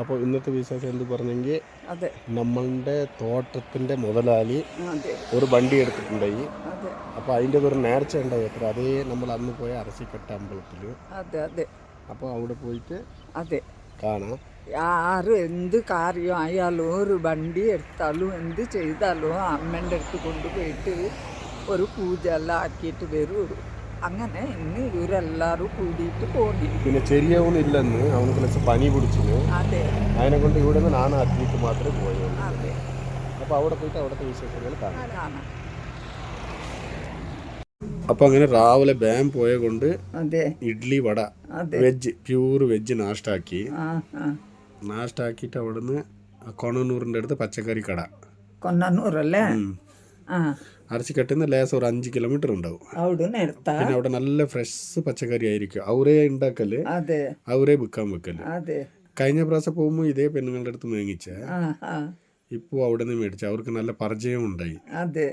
അപ്പോൾ ഇന്നത്തെ വിശേഷം എന്ത് പറഞ്ഞെങ്കിൽ അതെ നമ്മളുടെ തോട്ടത്തിൻ്റെ മുതലാളി അതെ ഒരു വണ്ടി എടുത്തിട്ടുണ്ടായി. അതെ അപ്പോൾ അതിൻ്റെ ഒരു നേർച്ച ഉണ്ടായി അത്ര അതേ നമ്മൾ അന്ന് പോയ അരസിക്കട്ട അമ്പലത്തിൽ. അതെ അതെ അപ്പോൾ അവിടെ പോയിട്ട് അതെ കാണാം. ആരും എന്ത് കാര്യം ആയാലും ഒരു വണ്ടി എടുത്താലും എന്ത് ചെയ്താലും അമ്മേൻ്റെ അടുത്ത് കൊണ്ടുപോയിട്ട് ഒരു പൂജ എല്ലാം ആക്കിയിട്ട് വരും. അങ്ങനെ ഇന്ന് ഇവരെല്ലാവരും കൂടിയിട്ട് പോയി. പിന്നെ ചെറിയവനും ഇല്ലെന്ന് അവനക്ക് ലക്ഷം പനി പിടിച്ചിന്. അതെ അതിനെ കൊണ്ട് ഇവിടെ നിന്ന് നാനും അത്തിയിട്ട് മാത്രമേ പോയുള്ളൂ. അതെ അപ്പോൾ അവിടെ പോയിട്ട് അവിടുത്തെ വിശേഷങ്ങൾ കാണാം. കാണാം. അപ്പോൾ അങ്ങനെ രാവിലെ ബാം പോയ കൊണ്ട് അതെ ഇഡ്ഡലി വട അതെ വെജ് പ്യൂർ വെജ് നാഷ്ടാക്കി. ആ ആ നാഷ്ടാക്കിയിട്ട് അവിടുന്ന് കൊണനൂറിൻ്റെ അടുത്ത് പച്ചക്കറി കട. കൊന്നൂറല്ലേ? ആ അരച്ചിക്കട്ടിന്ന് ലേസം ഒരു 5 കിലോമീറ്റർ ഉണ്ടാവും. അവിടുന്ന് എടുത്താ പിന്നെ അവിടെ നല്ല ഫ്രഷ് പച്ചക്കറി ആയിരിക്കും. അവരേ ഉണ്ടാക്കല്, അതെ അവരേ വിൽക്കാൻ വെക്കല്. അതെ കഴിഞ്ഞ പ്രാവശ്യം പോകുമ്പോൾ ഇതേ പെണ്ണുങ്ങളുടെ അടുത്ത് മേങ്ങിച്ച, ആ ആ ഇപ്പോൾ അവിടെ നിന്ന് മേടിച്ച അവർക്ക് നല്ല പരിചയം ഉണ്ടായി. അതെ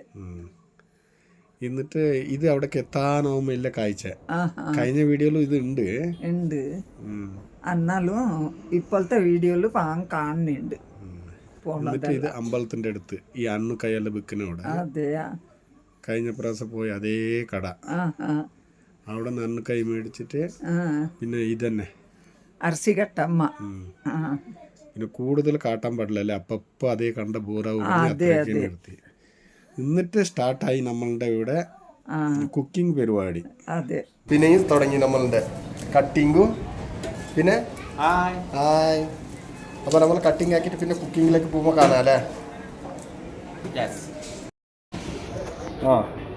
എന്നിട്ട് ഇത് അവിടേക്ക് എത്താനാവുമ്പോൾ ഇല്ല കാഴ്ച. ആ കഴിഞ്ഞ വീഡിയോയിലും ഇത് ഉണ്ട്. എന്നാലും ഇപ്പോഴത്തെ വീഡിയോയിൽ കാണുന്നുണ്ട്. എന്നിട്ട് ഇത് അമ്പലത്തിന്റെ അടുത്ത് ഈ അണ്ണു കയ്യെല്ലാം വിൽക്കുന്നവിടെ അതെയാ കഴിഞ്ഞ പ്രാവശ്യം പോയി അതേ കട. അവിടെ നിന്ന് അണ്ണു കൈ മേടിച്ചിട്ട് പിന്നെ ഇതന്നെ അരസികട്ടമ്മ. പിന്നെ കൂടുതൽ കാട്ടാൻ പാടില്ലല്ലേ, അപ്പപ്പോ അതേ കണ്ട ബോറാവും നിർത്തി. എന്നിട്ട് സ്റ്റാർട്ടായി നമ്മളുടെ ഇവിടെ കുക്കിംഗ് പരിപാടി. അതെ പിന്നെയും തുടങ്ങി നമ്മളുടെ കട്ടിങ്ങും. പിന്നെ ഹായ്. അപ്പോൾ നമ്മൾ കട്ടിങ് ആക്കിയിട്ട് പിന്നെ കുക്കിങ്ങിലേക്ക് പോകുമ്പോൾ കാണാം അല്ലേ?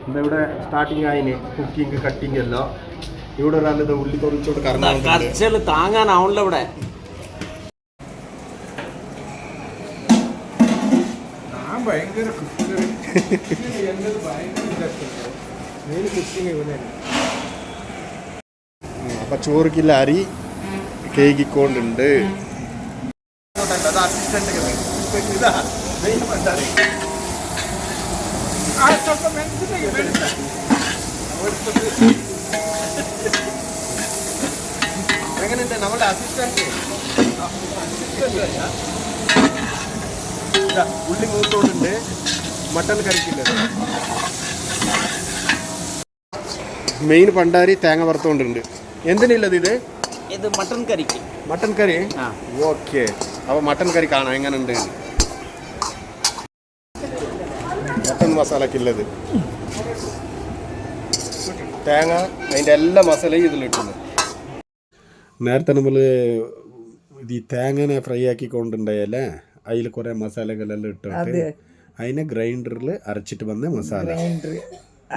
എന്താ ഇവിടെ സ്റ്റാർട്ടിങ് ആയിന് കുക്കിംഗ് കട്ടിങ് എല്ലാം. ഇവിടെ ഒരാളിത് ഉള്ളി തൊറിച്ചോട്ട് കറങ്ങാൻ താങ്ങാനാവണല്ലോ ഇവിടെ. അപ്പൊ ചോറുക്കില്ല അരി കേക്കിക്കൊണ്ടുണ്ട്. എങ്ങനെയുണ്ട് നമ്മുടെ അസിസ്റ്റന്റ്? ഉള്ളി മൂത്തോണ്ടുണ്ട്, മട്ടൻ കറിക്കില്ല. മെയിൻ പണ്ടാരി തേങ്ങ വറുത്തോണ്ടുണ്ട്. എന്തിനുള്ളത് ഇത്? ഇത് മട്ടൻ കറിക്ക്. മട്ടൻ കറി? ഓക്കെ. അപ്പോൾ മട്ടൻ കറി കാണാം എങ്ങനെയുണ്ട്. മട്ടൻ മസാലക്കുള്ളത് തേങ്ങ, അതിൻ്റെ എല്ലാ മസാലയും ഇതിലിട്ടുന്നു. നേരത്തെ നമ്മൾ ഇത് ഈ തേങ്ങനെ ഫ്രൈ ആക്കിക്കൊണ്ടുണ്ടായല്ലേ, അതിൽ കുറേ മസാലകളെല്ലാം ഇട്ടിട്ട് അതിനെ ഗ്രൈൻഡറിൽ അരച്ചിട്ട് വന്ന മസാല.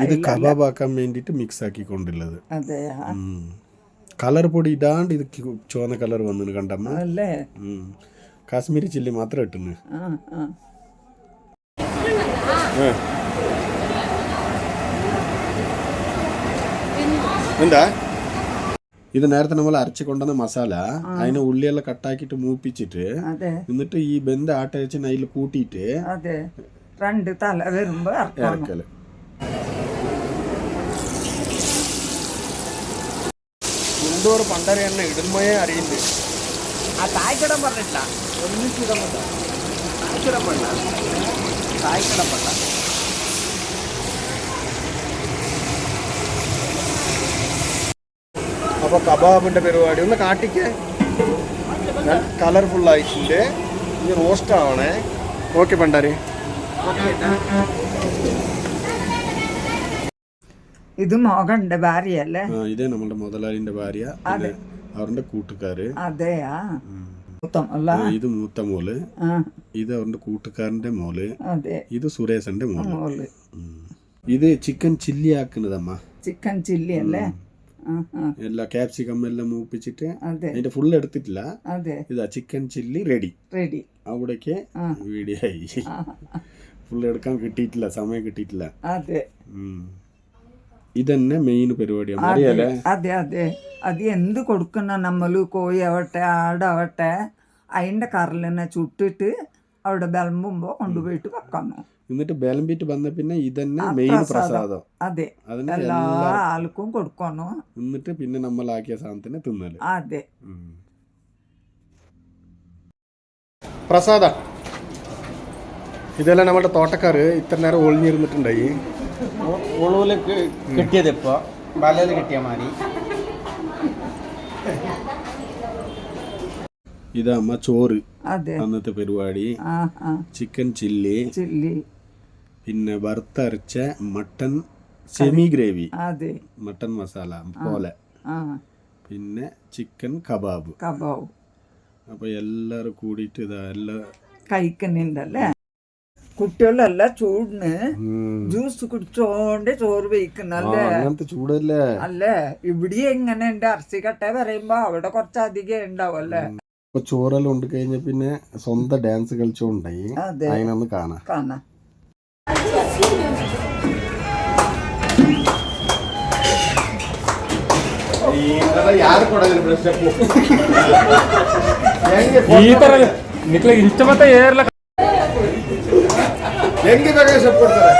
ഇത് കബാബാക്കാൻ വേണ്ടിയിട്ട് മിക്സ് ആക്കിക്കൊണ്ടുള്ളത്. കളർ പൊടി ഇടാണ്ട് ഇത് ചുവന്ന കളർ വന്നു കണ്ടമ്മ. കാശ്മീരി ചില്ലി മാത്രം ഇട്ടുന്നു. എന്താ ഇത്? നേരത്തെ നമ്മൾ അരച്ചു കൊണ്ടുവന്ന മസാല അതിനെ ഉള്ളിയെല്ലാം കട്ടാക്കിയിട്ട് മൂപ്പിച്ചിട്ട് എന്നിട്ട് ഈ ബന്ധ ആട്ടയച്ചിന് അതിൽ കൂട്ടിയിട്ട് ഇറക്കല്. എന്തോറ് പണ്ടര എണ്ണ ഇടുമ്പോഴേ അറിയുന്നുണ്ട്. ആ തായ്ക്കിടം പറഞ്ഞിട്ടില്ല, ഒന്നിച്ചിടം തായ്ക്കിടം പണ്ട തായ്ക്കിടം പണ്ട. അപ്പോൾ കബാബിൻ്റെ പരിപാടി ഒന്ന് കാട്ടിക്ക്. കളർഫുൾ ആയിട്ടുണ്ട്. ഇനി റോസ്റ്റ് ആവണേ. ഓക്കെ പണ്ടാരി. ഇത് മോഹന്റെ ഭാര്യയല്ലേ? ഇതേ നമ്മുടെ മുതലാളിന്റെ ഭാര്യ, അവരുടെ കൂട്ടുകാര്. അതെയാ? ഇത് മൂത്ത മോള്, ഇത് അവരുടെ കൂട്ടുകാരന്റെ മോള്, ഇത് സുരേഷന്റെ മോള്. ഇത് ചിക്കൻ ചില്ലി ആക്കുന്നതമ്മ. ചിക്കൻ ചില്ലി അല്ലേ? എല്ലാ ക്യാപ്സിക്കം എല്ലാം മൂപ്പിച്ചിട്ട് അതിന്റെ ഫുൾ എടുത്തിട്ടില്ല. ഇതാ ചിക്കൻ ചില്ലി റെഡി. അവിടേക്ക് വീഡിയോ ആയി. ഫുൾ എടുക്കാൻ കിട്ടിയിട്ടില്ല, സമയം കിട്ടിയിട്ടില്ല. ഇതന്നെ മെയിൻ പരിപാടിയാണ്, അറിയാലേ? അതെ അതെ. അത് എന്ത് കൊടുക്കുന്ന നമ്മള് കോഴി ആവട്ടെ ആടാവട്ടെ അതിന്റെ കറിലെന്നെ ചുട്ടിട്ട് അവിടെ വിളമ്പുമ്പോ കൊണ്ടുപോയിട്ട് വെക്കണം. എന്നിട്ട് വിളമ്പിട്ട് വന്ന പിന്നെ ഇതന്നെ മെയിൻ പ്രസാദം. അതെ, എല്ലാ ആൾക്കും കൊടുക്കണം. എന്നിട്ട് പിന്നെ നമ്മളാക്കിയ സാധനത്തിന് തിന്നല്. അതെ. പ്രസാദ ഇതെല്ലാം നമ്മുടെ തോട്ടക്കാർ ഇത്ര നേരം ഒളിഞ്ഞിരുന്നിട്ടുണ്ടായി. ഒളവിൽ കിട്ടിയത് ഇപ്പോൾ വലയിൽ കിട്ടിയ മാതിരി. ഇതമ്മ ചോറ്, അതെ അന്നത്തെ പരിപാടി. ആ ആ ചിക്കൻ ചില്ലി, പിന്നെ വറുത്തരച്ച മട്ടൻ സെമി ഗ്രേവി, അതെ മട്ടൻ മസാല പോലെ, പിന്നെ ചിക്കൻ കബാബ്. അപ്പോൾ എല്ലാവരും കൂടിയിട്ട് ഇതെല്ലാം കഴിക്കുന്നുണ്ടല്ലേ. കുട്ടികളെല്ലാം ചൂടിന് ജ്യൂസ് കുടിച്ചോണ്ട് ചോറ് വയ്ക്കുന്നല്ലേ. അങ്ങനത്തെ ചൂടല്ലേ അല്ലേ. ഇവിടെ എങ്ങനെ ഉണ്ട് അരസിക്കട്ട പറയുമ്പോ അവിടെ കുറച്ചധികം ഉണ്ടാവും അല്ലേ. ഇപ്പൊ ചോറെല്ലാം ഉണ്ട് കഴിഞ്ഞ പിന്നെ സ്വന്തം ഡാൻസ് കളിച്ചോണ്ടായി. അതിനൊന്ന് കാണാം. ಯಾರು ಕೊಡೋದಿಲ್ಲ ಪ್ರಶ್ನೆ ಈ ತರ ನಿಕ್ಲೆ ಇಷ್ಟ ಮತ್ತೆ ಏರ್ಲ ಹೆಂಗೆ ಬೇಕಾದ್ರೆ ಸ್ಟೆಪ್ ಕೊಡ್ತಾರೆ.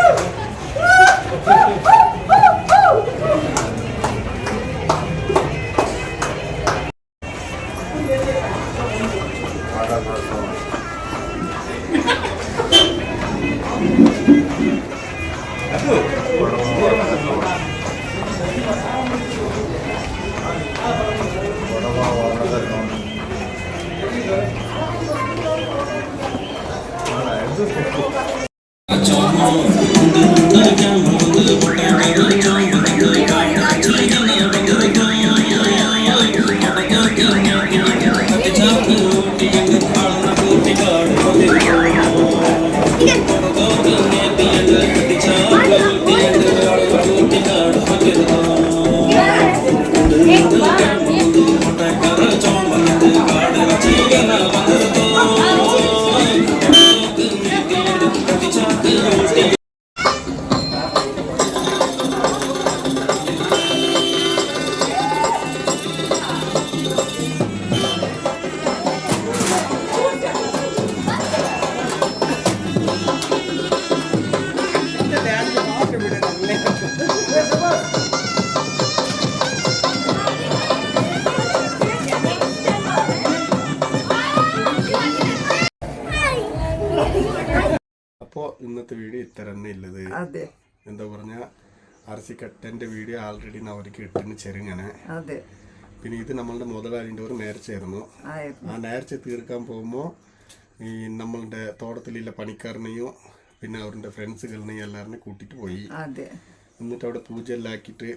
അപ്പോൾ ഇന്നത്തെ വീഡിയോ ഇത്ര തന്നെ ഉള്ളത്. എന്താ പറഞ്ഞാൽ അരസിക്കട്ടൻ്റെ വീഡിയോ ആൾറെഡി അവർക്ക് ഇട്ടിന് ചെറുങ്ങനെ. പിന്നെ ഇത് നമ്മളുടെ മുതലാളിൻ്റെ ഒരു നേർച്ചയായിരുന്നു. ആ നേർച്ച തീർക്കാൻ പോകുമ്പോൾ ഈ നമ്മളുടെ തോട്ടത്തിലുള്ള പണിക്കാരനെയും പിന്നെ അവരുടെ ഫ്രണ്ട്സുകളിനെയും എല്ലാവരെയും കൂട്ടിയിട്ട് പോയി. എന്നിട്ട് അവിടെ പൂജ എല്ലാം ആക്കിയിട്ട്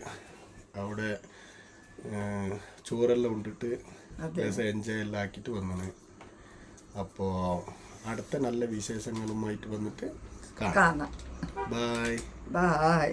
അവിടെ ചോറെല്ലാം ഉണ്ടിട്ട് രസം എൻജോയ് എല്ലാം ആക്കിയിട്ട് വന്നാണ്. അപ്പോൾ അടുത്ത നല്ല വിശേഷങ്ങളുമായിട്ട് വന്നിട്ട് കാണാം. ബൈ.